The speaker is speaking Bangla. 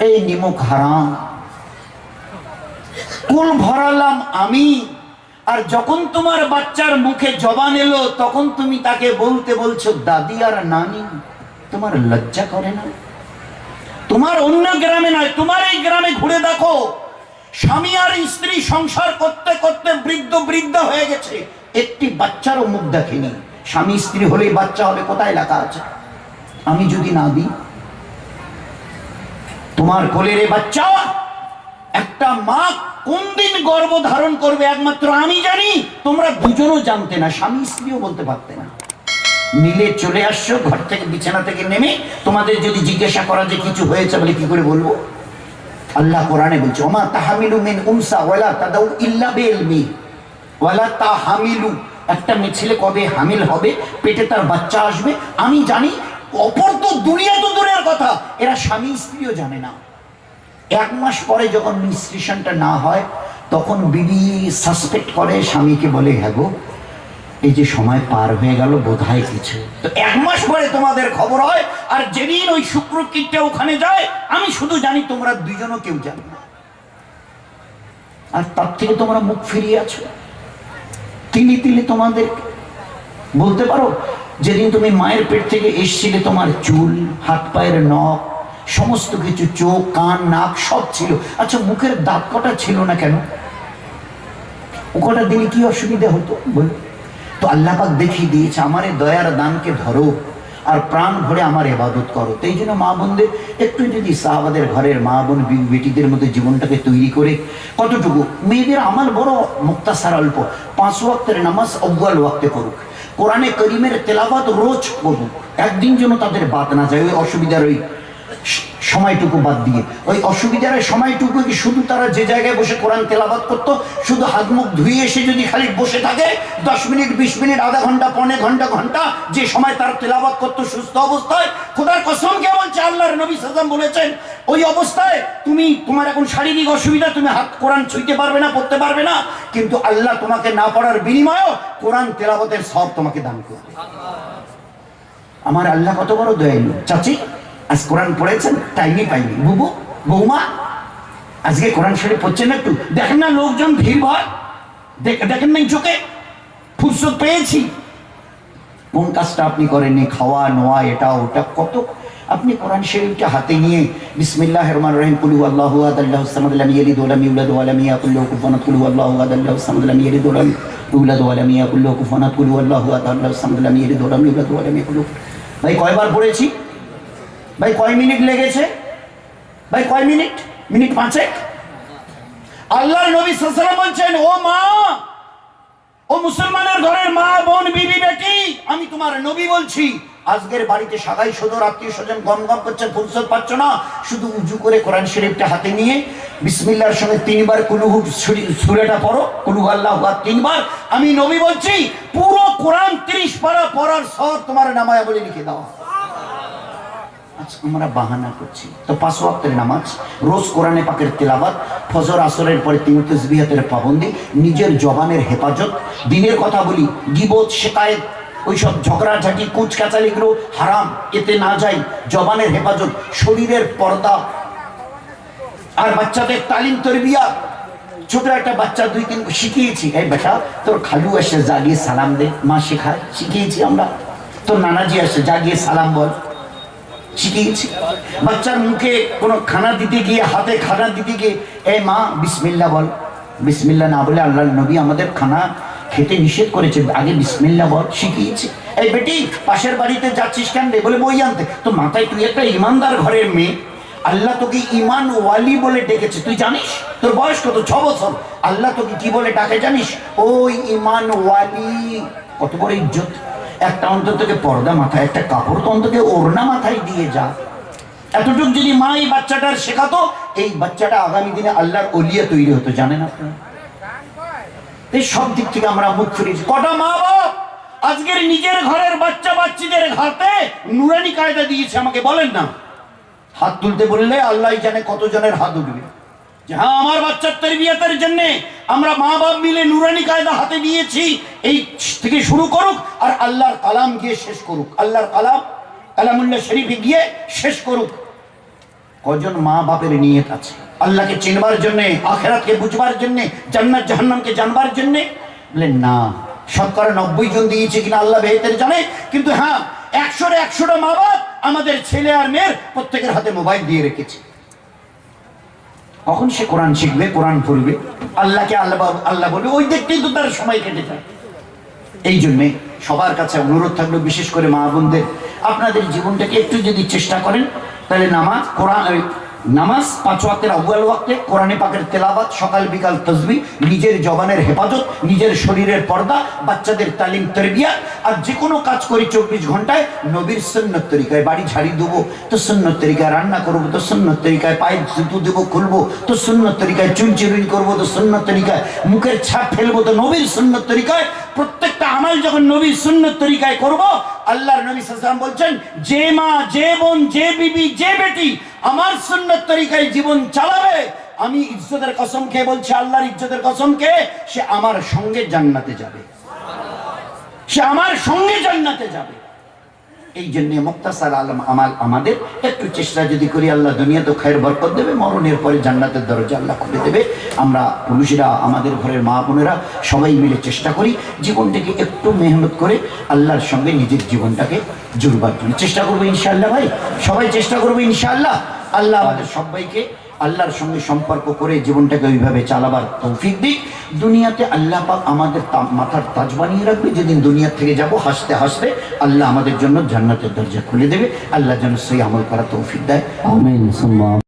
এই নিমক হারাম, কুল ভরালাম আমি। আর যখন তোমার বাচ্চার মুখে জবান এলো তখন তুমি তাকে বলতে বলছো দাদি আর নানি। তোমার লজ্জা করে না? তোমার অন্য গ্রামে নয়, তোমার এই গ্রামে ঘুরে দেখো, স্বামী আর স্ত্রী সংসার করতে করতে বৃদ্ধ বৃদ্ধা হয়ে গেছে, একটি বাচ্চারও মুখ দেখেনি। স্বামী স্ত্রী হলেই বাচ্চা হবে, কোথায় লেখা আছে? আমি যদি না দিই, তোমার কোলের বাচ্চা একটা মা কোন দিন গর্ভ ধারণ করবে একমাত্র আমি জানি, তোমরা দুজনও জানতে না, স্বামী স্ত্রীও বলতে পারতে না। মিলে চলে আসছো ঘর থেকে, বিছানা থেকে নেমে, তোমাদের যদি জিজ্ঞাসা করা যে কিছু হয়েছে বলে কি করে বলবো? আল্লাহ কোরআনে বলছে ওমা তাহামিলু মিন উনসা ওয়ালা তাদাউ ইল্লা বিইলমি ওয়ালা তাহামিলু, একটা মেয়ে ছেলে কবে হামিল হবে, পেটে তার বাচ্চা আসবে আমি জানি, অপর তো দুনিয়া তো দূরের কথা, এরা স্বামী স্ত্রীও জানে না। 1 মাস পরে যখন মিনস্ট্রেশনটা না হয় তখন বিবি সাসপেক্ট করে, স্বামীকে বলে হ্যাঁ গো এই যে সময় পার হয়ে গেল বোধহয় কিছু। তো 1 মাস পরে তোমাদের খবর হয়, আর যেদিন ওই শুক্র কীটটা ওখানে যায় আমি শুধু জানি, তোমরা দুজনও কেউ জানো না। আর তার থেকে তোমরা মুখ ফিরিয়ে আছো। তিলে তিলে তোমাদের বলতে পারো, যেদিন তুমি মায়ের পেট থেকে এসছিলে তোমার চুল, হাত পায়ের নখ, সমস্ত কিছু, চোখ কান নাক সব ছিল, আচ্ছা মুখের দাঁত কটা ছিল না কেন? ও কটা দিলে কি অসুবিধা হতো বল? তো আল্লাহ পাক দেখিয়ে দিয়েছে, আমার এই দয়ার দানকে ধরো আর প্রাণ ভরে আমার ইবাদত করো। তো এই জন্য মা বোনদের একটু যদি সাহাবাদের ঘরের মা বোন বেটিদের মধ্যে জীবনটাকে তৈরি করে, কতটুকু মেয়েদের আমাল বড় মুক্তাসার অল্প, 5 ওয়াক্তের নামাজ আউয়াল ওয়াক্তে করুক, কোরআনে করিমের তেলাওয়াত রোজ করুক, একদিন যেন তাদের বাদ না যায়। ওই অসুবিধার ওই সময়টুকু বাদ দিয়ে, ওই অসুবিধার সময়টুকু কি শুধু তারা যে জায়গায় বসে কোরআন তেলাওয়াত করতো, শুধু হাত মুখ ধুয়ে এসে যদি খালি বসে থাকে 10 মিনিট 20 মিনিট আধা ঘন্টা পৌনে ঘন্টা যে সময় তার তেলাওয়াত করতো সুস্থ অবস্থায়, খোদার কসম কে বলছে, আল্লাহর নবী সাল্লাল্লাহু আলাইহি ওয়াসাল্লাম বলেছেন ওই অবস্থায় তোমার এখন শারীরিক অসুবিধা, তুমি হাত কোরআন ছুঁইতে পারবে না, পড়তে পারবে না, কিন্তু আল্লাহ তোমাকে না পড়ার বিনিময়ে কোরআন তেলাওয়াতের সওয়াব তোমাকে দান করবে। আমার আল্লাহ কত বড় দয়ালু। চাচি আজ কোরআন পড়েছেন? টাইমই পাইনি। বুবু বৌমা আজকে কোরআন শরীফ পড়ছেন একটু? দেখেন না লোকজন ভিড় ভাড়, দেখেন না চোখে ফুরসত পেয়েছি। কোন কাজটা আপনি করেননি? খাওয়া নোয়া এটা ওটা কত। আপনি কোরআন শরীফটা হাতে নিয়ে বিসমিল্লাহির রহমানির রহিম কুল হুয়াল্লাহু আহাদ আল্লাহুস সামাদ লাম ইয়ালিদ ওয়া লাম ইউলাদ ওয়া লাম ইয়াকুল লাহু কুফুয়ান আহাদ কুল হুয়াল্লাহু আহাদ আল্লাহুস সামাদ লাম ইয়ালিদ ওয়া লাম ইউলাদ ওয়া লাম ইয়াকুল লাহু কুফুয়ান আহাদ কুল হুয়াল্লাহু আহাদ আল্লাহুস সামাদ লাম ইয়ালিদ ওয়া লাম ইউলাদ ওয়া লাম ইয়াকুল লাহু। ভাই কয়বার পড়েছি? ভাই কয় মিনিট লেগেছে? ভাই কয় মিনিট? মিনিট 5। আল্লাহর নবী সাল্লাল্লাহু আলাইহি ওয়াসাল্লাম বলছেন ও মা, ও মুসলমানের ঘরের মা বোন বিবি বেটি, আমি তোমার নবী বলছি, আজকের বাড়িতে সবাই সদর আত্মীয় স্বজন গম গম করছে, ফুরসত পাচ্ছ না, শুধু উজু করে কোরআন শরীফটা হাতে নিয়ে বিসমিল্লাহর সঙ্গে 3 বার কুলহু সূরাটা পড়ো, কুল হুয়াল্লাহু আহাদ 3 বার। আমি নবী বলছি পুরো কোরআন 30 পারা পড়ার সওয়াব তোমার নামায়া বলে লিখে দাও। আমরা বাহানা করছি। তো 5 ওয়াক্তের নামাজ, রোজ কোরআনে পাকের তেলাওয়াত, ফজর আসরের পরে 3 তাসবিহাতের পাবন্দি, নিজের জবানের হেফাজত, দিনের কথা বলি, গীবত শিকায়েত ওইসব ঝগড়াঝাটি কুচকাচালিগুলো হারাম, এতে না যাই, জবানের হেফাজত, শরীরের পর্দা, আর বাচ্চাদের তালিম তরবিয়া। ছোট একটা বাচ্চা 2-3 শিখিয়েছি, এই বেটা তোর খালু আসে জাগিয়ে সালাম দে, মা শেখায়, শিখিয়েছি আমরা। তোর নানাজি আসে জাগিয়ে সালাম বল, শিখিয়েছি। বাচ্চার মুখে কোনো খানা দিতে গিয়ে, হাতে খানা দিতে গিয়ে এই মা বিসমিল্লাহ বল, বিসমিল্লাহ না বলে আল্লাহর নবী আমাদের খানা খেতে নিষেধ করেছে, আগে বিসমিল্লাহ বল, শিখিয়েছি। এই বেটি পাশের বাড়িতে যাচ্ছিস কেন রে? বলে বই আনতে। তো মাথায় তুই একটা ইমানদার ঘরের মেয়ে, আল্লাহ তোকে ইমান ওয়ালি বলে ডেকেছে, তুই জানিস? তোর বয়স কত? 6 বছর। আল্লাহ তোকে কি বলে ডাকে জানিস? ওই ইমান ওয়ালি। কত বড় ইজ্জত। একটা অন্ততকে পর্দা মাথায়, একটা কাপড় তো অন্তকে ওড়না মাথায় দিয়ে যা। এতটুকু যদি মা এই বাচ্চাটার শেখাতো, এই বাচ্চাটা আগামী দিনে আল্লাহর ওলিয়া তৈরি হতো। জানেন আপনারা? এই সব দিক থেকে আমরা মুখ ফিরেছি। কটা মা বাপ আজকের নিজের ঘরের বাচ্চা বাচ্চিদের হাতে নুরানি কায়দা দিয়েছে, আমাকে বলেন না। হাত তুলতে বললে আল্লাহ জানে কতজনের হাত উঠবে, যে হ্যাঁ আমার বাচ্চার তরবিয়তের জন্য আমরা মা বাপ মিলে নুরানি কায়দা হাতে দিয়েছি, এই থেকে শুরু করুক আর আল্লাহর কালাম গিয়ে শেষ করুক, আল্লাহর কালাম কালামুল্লাহ শরীফে গিয়ে শেষ করুক। কজন মা বাপের নিয়ত আছে আল্লাহকে চিনবার জন্য, আখিরাতকে বুঝবার জন্য, জান্নাত জাহান্নামকে জানবার জন্য? বলে না, শতকরা 90 জন দিয়েছে কিনা আল্লাহ বেহেতের জানে, কিন্তু হ্যাঁ 100টা মা বাপ আমাদের ছেলে আর মেয়ের প্রত্যেকের হাতে মোবাইল দিয়ে রেখেছে। কখন সে কোরআন শিখবে, কোরআন পড়বে, আল্লাহকে আল্লাহ বলবে, ওই দেখতেই তো তার সময় কেটে যায়। এই জন্যে সবার কাছে অনুরোধ থাকলো, বিশেষ করে মা বোনদের, আপনাদের জীবনটাকে একটু যদি চেষ্টা করেন তাহলে নামাজ 5 ওয়াক্তের আউয়াল ওয়াক্তে কোরআনে পাকের তেলাওয়াত, সকাল বিকাল তাসবিহ, নিজের জবানের হেফাজত, নিজের শরীরের পর্দা, বাচ্চাদের তালিম তারবিয়াত, আর যে কোনো কাজ করি 24 ঘন্টায় নবীর সুন্নত তরিকায়। বাড়ি ঝাড়ি দেবো তো সুন্নত তরিকায়, রান্না করবো তো সুন্নত তরিকায়, পায়ে জুতো দেবো খুলবো তো সুন্নত তরিকায়, চুল চিরুনি করবো তো সুন্নত তরিকায়, মুখের ছাপ ফেলবো তো নবীর সুন্নত তরিকায়। প্রত্যেকটা আমল যখন নবীর সুন্নত তরিকায় করব, আল্লাহর নবী সাল্লাল্লাহু আলাইহি ওয়াসাল্লাম বলছেন, যে মা, যে বোন, যে বিবি, যে বেটি আমার সুন্নত তরিকায় জীবন চালাবে, আমি ইজ্জতের কসম খেয়ে বলছি, আল্লাহর ইজ্জতের কসম খেয়ে, সে আমার সঙ্গে জান্নাতে যাবে, সে আমার সঙ্গে জান্নাতে যাবে। এই জন্য মুক্তাসার আমাল আমাদের একটু চেষ্টা যদি করি, আল্লাহ দুনিয়াতে খায়ের বরকত দেবে, মরণের পরে জান্নাতের দরজা আল্লাহ খুলে দেবে। আমরা পুরুষেরা, আমাদের ঘরের মা বোনেরা সবাই মিলে চেষ্টা করি জীবনটাকে একটু মেহনত করে আল্লাহর সঙ্গে নিজের জীবনটাকে জুড়বার জন্য চেষ্টা করবো ইনশাআল্লাহ। ভাই সবাই চেষ্টা করবো ইনশাআল্লাহ। আল্লাহ আমাদের সবাইকে আল্লাহর সঙ্গে সম্পর্ক করে জীবনটাকে ওইভাবে চালাবার তৌফিক দিক। দুনিয়াতে আল্লাহ পাক আমাদের মাথার তাজ বানিয়ে রাখবে। যেদিন দুনিয়া থেকে যাব হাসতে হাসতে, আল্লাহ আমাদের জন্য জান্নাতের দরজা খুলে দেবে। আল্লাহ যেন সেই আমল করা তৌফিক দেয়। আমিন।